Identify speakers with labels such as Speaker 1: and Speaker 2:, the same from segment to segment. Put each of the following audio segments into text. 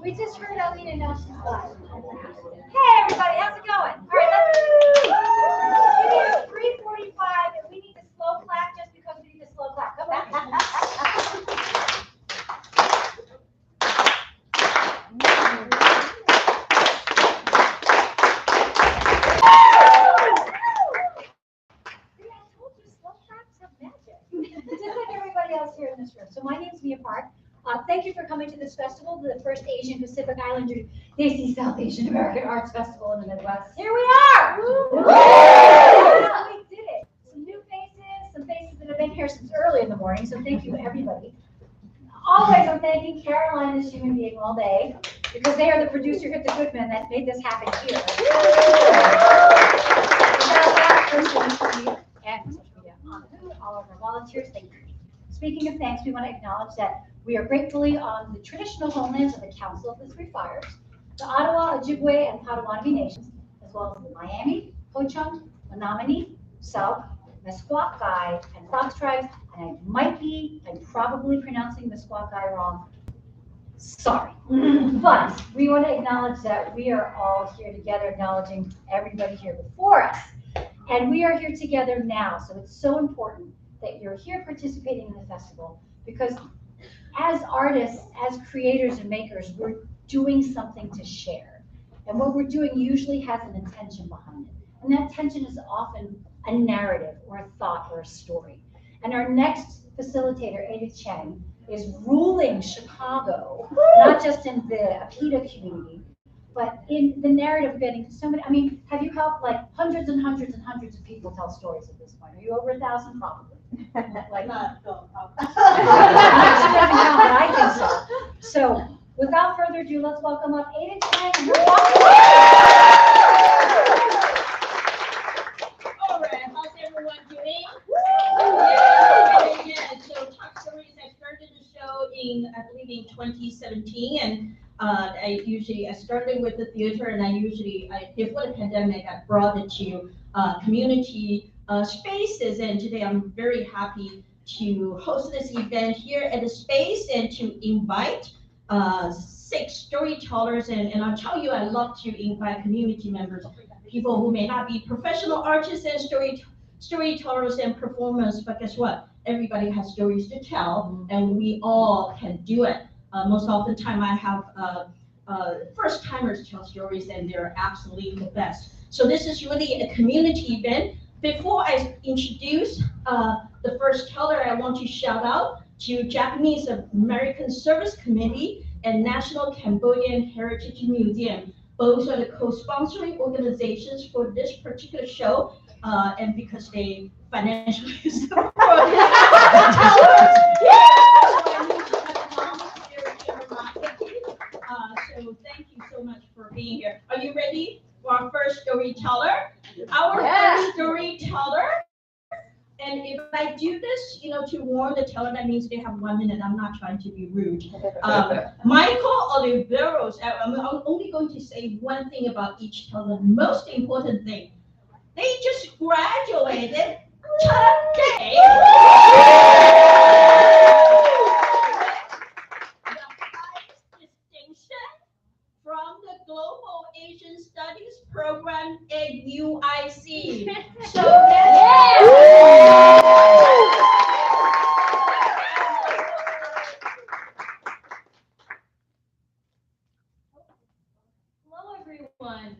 Speaker 1: We just heard Alina, now she's live. Hey everybody, how's it going? All right, it is 3:45 and we need to slow clap just because we need to slow clap. Come on. See, I told you slow claps have magic. Just like everybody else here in this room. So my name is Mia Park. Thank you for coming to this festival, the first Asian Pacific Islander DC South Asian American Arts Festival in the Midwest. Here we are! Yeah, we did it. Some new faces, some faces that have been here since early in the morning, so thank you everybody. Always I'm thanking Caroline, this human being, all day, because they are the producer here at the Goodman that made this happen here. Without that person, and social media, all of our volunteers, thank you. Speaking of thanks, we want to acknowledge that we are gratefully on the traditional homelands of the Council of the Three Fires, the Ottawa, Ojibwe, and Potawatomi nations, as well as the Miami, Ho-Chunk, Menominee, Sauk, Meskwaki, and Fox tribes. And I'm probably pronouncing Meskwaki wrong. Sorry. But we want to acknowledge that we are all here together, acknowledging everybody here before us. And we are here together now, so it's so important that you're here participating in the festival, because as artists, as creators and makers, we're doing something to share. And what we're doing usually has an intention behind it. And that intention is often a narrative or a thought or a story. And our next facilitator, APIDA Cheng, is ruling Chicago, not just in the APIDA community, but in the narrative of getting so many. I mean, have you helped like hundreds and hundreds and hundreds of people tell stories at this point? Are you over 1,000? Probably. Like, not so. I think so. So, without further ado, let's welcome up APIDA Cheng and her
Speaker 2: All right, how's everyone doing? Yeah. So Talk Stories, I started the show I believe in 2017, and I started with the theater, and before the pandemic, I brought it to community spaces, and today I'm very happy to host this event here at the space and to invite 6 storytellers, and I'll tell you, I love to invite community members, people who may not be professional artists and storytellers and performers, but guess what? Everybody has stories to tell, and we all can do it. Most often time I have first timers tell stories, and they're absolutely the best. So this is really a community event. Before I introduce the first teller, I want to shout out to Japanese American Service Committee and National Cambodian Heritage Museum. Both are the co-sponsoring organizations for this particular show, and because they financially support so thank you so much for being here. Are you ready for our first storyteller? Our first storyteller. And if I do this, to warn the teller, that means they have 1 minute. I'm not trying to be rude. Michael Oliveros, I'm only going to say one thing about each teller. The most important thing, they just graduated today. From the Global Asian Studies program at UIC. So
Speaker 3: Hello everyone.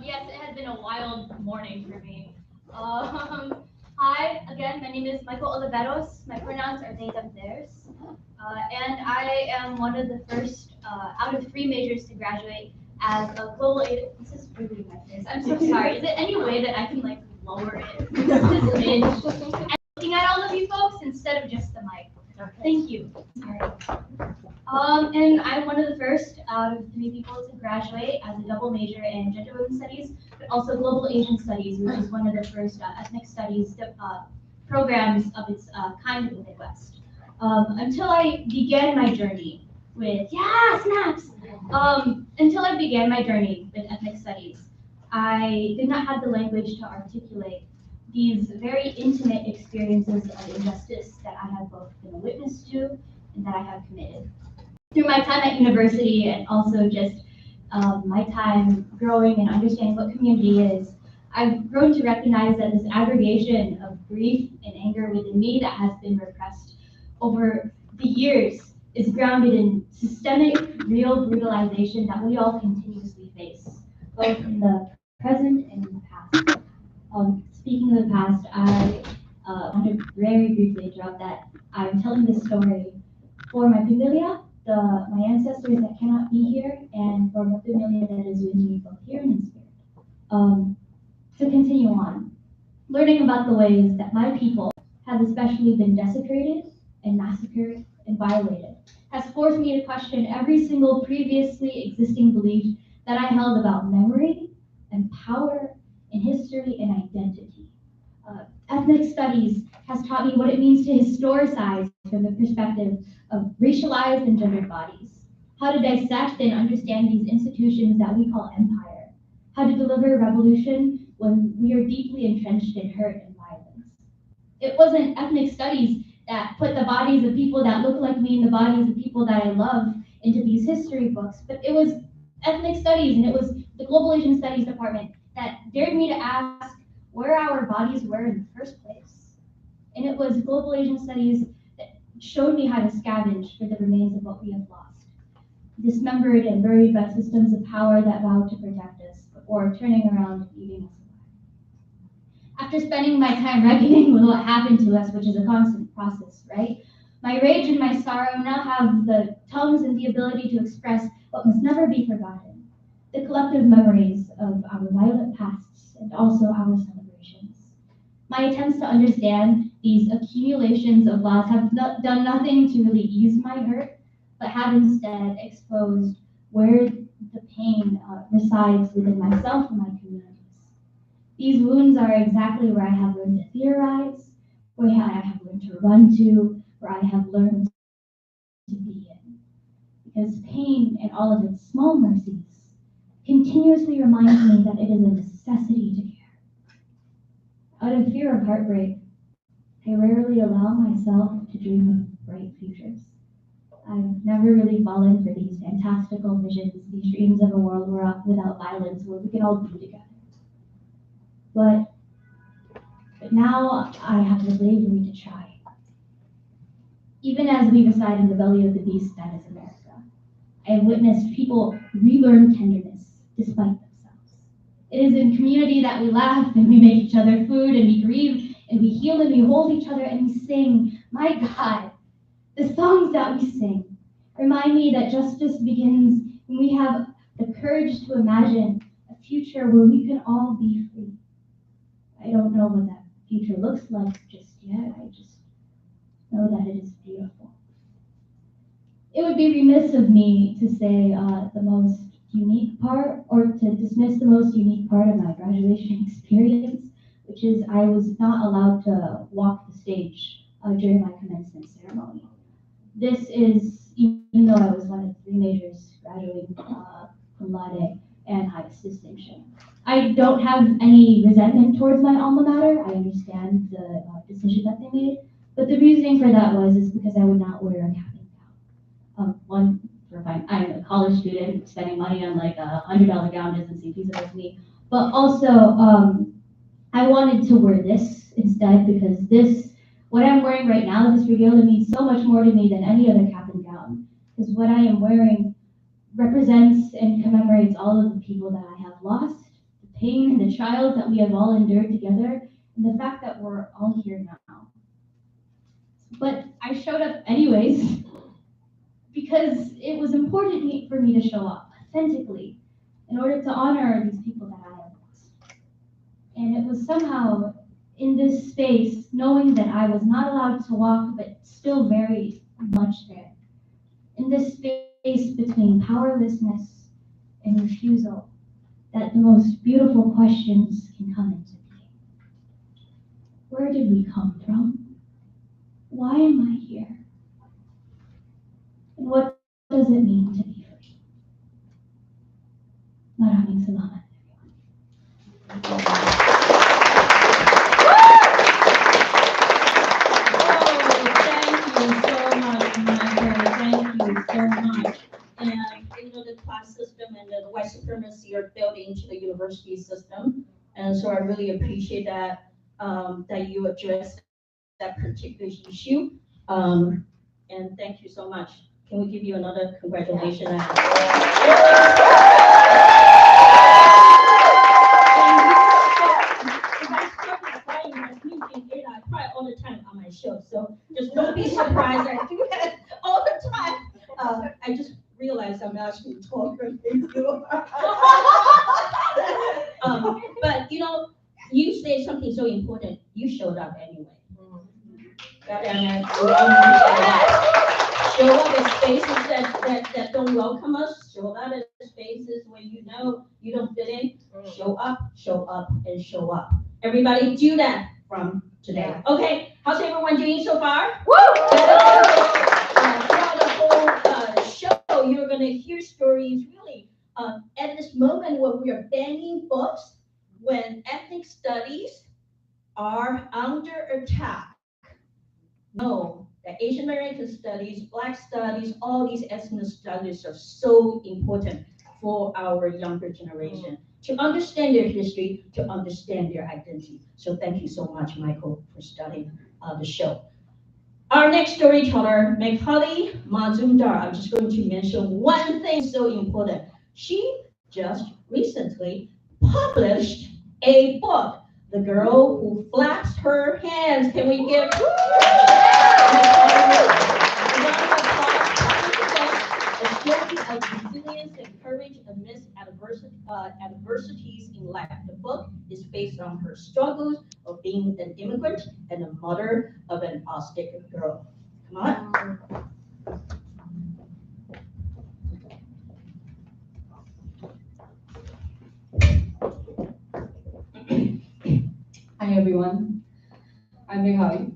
Speaker 3: Yes, it has been a wild morning for me. Hi, again, my name is Michael Oliveros. My pronouns are they, them, theirs. And I am one of the first out of 3 majors to graduate as a global aid. This is really my face. I'm so sorry. Is there any way that I can like lower it this image and looking at all of you folks instead of just the mic? Thank you. Sorry. And I'm one of the first out of 3 people to graduate as a double major in gender and women's studies, but also global Asian studies, which is one of the first ethnic studies programs of its kind in the Midwest. Until I began my journey with, until I began my journey with ethnic studies, I did not have the language to articulate these very intimate experiences of injustice that I have both been a witness to and that I have committed. Through my time at university and also just my time growing and understanding what community is, I've grown to recognize that this aggregation of grief and anger within me that has been repressed over the years is grounded in systemic, real brutalization that we all continuously face, both in the present and in the past. Speaking of the past, I want to very briefly interrupt that. I'm telling this story for my familia, my ancestors that cannot be here, and for my familia that is with me both here and in spirit. To continue on, learning about the ways that my people have especially been desecrated and massacred and violated has forced me to question every single previously existing belief that I held about memory and power and history and identity. Ethnic studies has taught me what it means to historicize from the perspective of racialized and gendered bodies, how to dissect and understand these institutions that we call empire, how to deliver revolution when we are deeply entrenched in hurt and violence. It wasn't ethnic studies that put the bodies of people that look like me and the bodies of people that I love into these history books, but it was ethnic studies and it was the Global Asian Studies Department that dared me to ask where our bodies were in the first place. And it was Global Asian Studies that showed me how to scavenge for the remains of what we have lost, dismembered and buried by systems of power that vowed to protect us before turning around and eating us alive. After spending my time reckoning with what happened to us, which is a constant process, right? My rage and my sorrow now have the tongues and the ability to express what must never be forgotten, the collective memories of our violent pasts and also our celebrations. My attempts to understand these accumulations of loss have done nothing to really ease my hurt, but have instead exposed where the pain resides within myself and my communities. These wounds are exactly where I have learned to theorize, where I have learned to run to, where I have learned to be in. Because pain and all of its small mercies continuously reminds me that it is a necessity to care. Out of fear of heartbreak, I rarely allow myself to dream of bright futures. I've never really fallen for these fantastical visions, these dreams of a world without violence, where we can all be together. But now I have the bravery to try. Even as we reside in the belly of the beast that is America, I have witnessed people relearn tenderness despite themselves. It is in community that we laugh and we make each other food and we grieve and we heal and we hold each other and we sing. My God, the songs that we sing remind me that justice begins when we have the courage to imagine a future where we can all be free. I don't know what that future looks like just yet. I just know that it is beautiful. It would be remiss of me to say the most unique part, or to dismiss the most unique part of my graduation experience, which is I was not allowed to walk the stage during my commencement ceremony. This is, even though I was one of 3 majors graduating cum laude and highest distinction. I don't have any resentment towards my alma mater. I understand the decision that they made, but the reasoning for that is because I would not wear a cap and gown. One, I'm a college student, spending money on like a $100 gown doesn't seem feasible to me, but also I wanted to wear this instead because what I'm wearing right now, this regalia means so much more to me than any other cap and gown, because what I am wearing represents and commemorates all of the people that I have lost, the pain and the trials that we have all endured together, and the fact that we're all here now. But I showed up anyways, because it was important for me to show up authentically in order to honor these people that I have lost. And it was somehow in this space, knowing that I was not allowed to walk, but still very much there, in this space between powerlessness and refusal, that the most beautiful questions can come into being. Where did we come from? Why am I here? And what does it mean to be free? Maraming salamat, everyone.
Speaker 2: Thank you so much, Michael. Thank you so much. caste system and the white supremacy are built into the university system. And so I really appreciate that, that you addressed that particular issue. And thank you so much. Can we give you another congratulations? And if I start crying, as me being Ada, I cry all the time on my show. So just don't be surprised. I do that all the time. I just realized I'm actually taller than you. But you know, you say something so important. You showed up anyway. Show up at spaces that don't welcome us. Show up at spaces where you know you don't fit in. Show up, and show up. Everybody do that from today. Okay, how's everyone doing so far? Woo! Throughout the whole show, you're gonna hear stories really at this moment when we are banning books, when ethnic studies are under attack. Know that Asian American studies, Black studies, all these ethnic studies are so important for our younger generation to understand their history, to understand their identity. So thank you so much, Michael, for starting the show. Our next storyteller, Meghali Mazumdar. I'm just going to mention one thing so important. She just recently published a book, The Girl Who Flaps Her Hands. Can we give a story of resilience and courage amidst adversities in life. The book is based on her struggles of being an immigrant and a mother of an autistic girl. Come on.
Speaker 4: Hi everyone, I'm Meghali.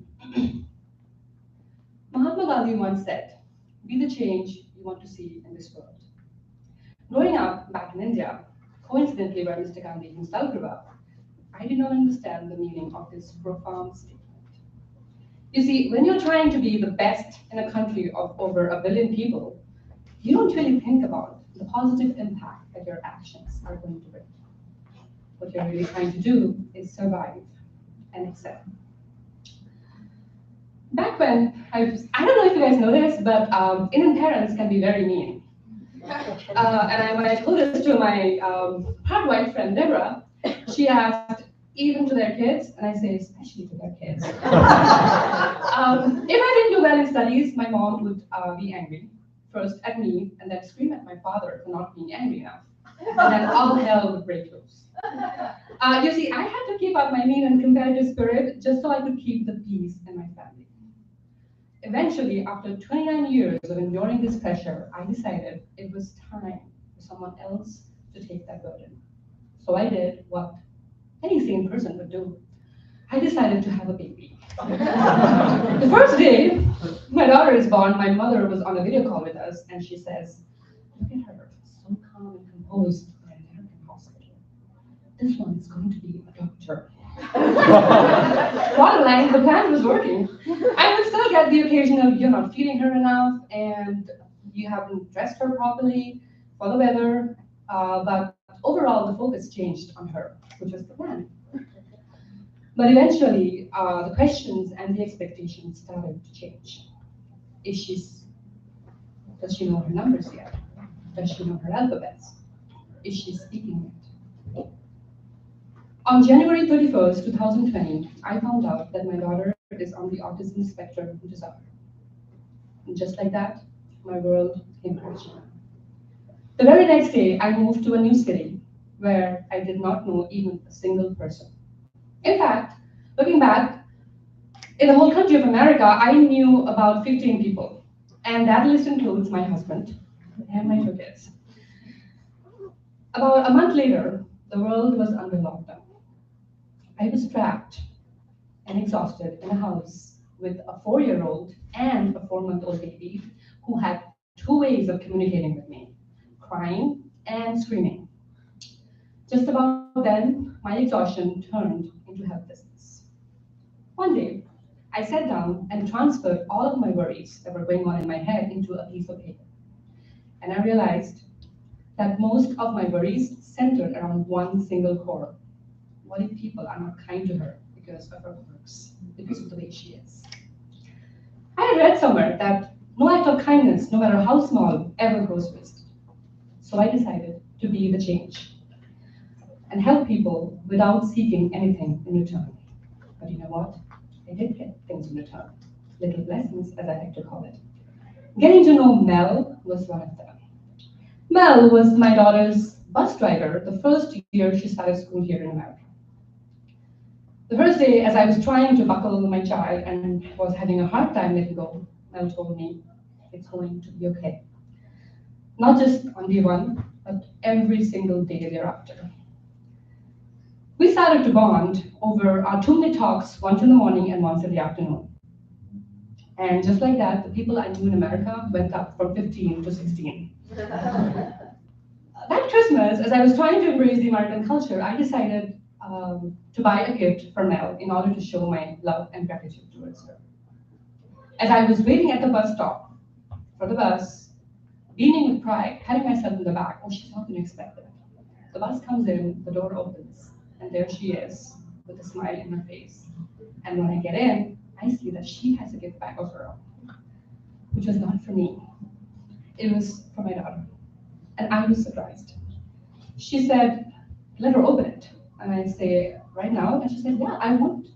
Speaker 4: Mahatma Gandhi once said, "Be the change you want to see in this world." Growing up back in India, coincidentally where Mr. Gandhi himself grew up, I did not understand the meaning of this profound statement. You see, when you're trying to be the best in a country of over 1 billion people, you don't really think about the positive impact that your actions are going to bring. What you're really trying to do is survive and excel. Back when, I don't know if you guys know this, but Indian parents can be very mean. When I told this to my hard-white friend Deborah, she asked, even to their kids? And I say, especially to their kids. If I didn't do well in studies, my mom would be angry, first at me, and then scream at my father for not being angry enough. And then all hell would break loose. You see, I had to keep up my mean and competitive spirit just so I could keep the peace in my family. Eventually, after 29 years of enduring this pressure, I decided it was time for someone else to take that burden. So I did what any sane person would do. I decided to have a baby. The first day my daughter is born, my mother was on a video call with us, and she says, "Look at her, so calm and composed in an American hospital. This one is going to be a doctor." Bottom line, the plan was working. I would still get the occasional, "You're not feeding her enough," and "You haven't dressed her properly for the weather," but overall the focus changed on her, which was the plan. But eventually, the questions and the expectations started to change. Does she know her numbers yet? Does she know her alphabets? Is she speaking it? On January 31st, 2020, I found out that my daughter is on the autism spectrum disorder. And just like that, my world came crashing down. The very next day, I moved to a new city where I did not know even a single person. In fact, looking back, in the whole country of America, I knew about 15 people. And that list includes my husband and my 2 kids. About a month later, the world was under lockdown. I was trapped and exhausted in a house with a 4-year-old and a 4-month-old baby who had 2 ways of communicating with me, crying and screaming. Just about then, my exhaustion turned into helplessness. One day, I sat down and transferred all of my worries that were going on in my head into a piece of paper. And I realized that most of my worries centered around one single core. What if people are not kind to her because of her quirks, because of the way she is? I had read somewhere that no act of kindness, no matter how small, ever goes wasted. So I decided to be the change and help people without seeking anything in return. But you know what? I did get things in return, little blessings, as I like to call it. Getting to know Mel was one of them. Mel was my daughter's bus driver the first year she started school here in America. The first day, as I was trying to buckle my child and was having a hard time letting go, Mel told me, it's going to be okay. Not just on day one, but every single day thereafter. We started to bond over our 2-minute talks, once in the morning and once in the afternoon. And just like that, the people I knew in America went up from 15 to 16. That Christmas, as I was trying to embrace the American culture, I decided to buy a gift for Mel in order to show my love and gratitude towards her. As I was waiting at the bus stop for the bus, beaming with pride, patting myself in the back, oh, she's not going to expect that. The bus comes in, the door opens, and there she is with a smile in her face. And when I get in, I see that she has a gift bag of her own, which was not for me. It was for my daughter. And I was surprised. She said, let her open it. And I say, right now? And she said, yeah, I want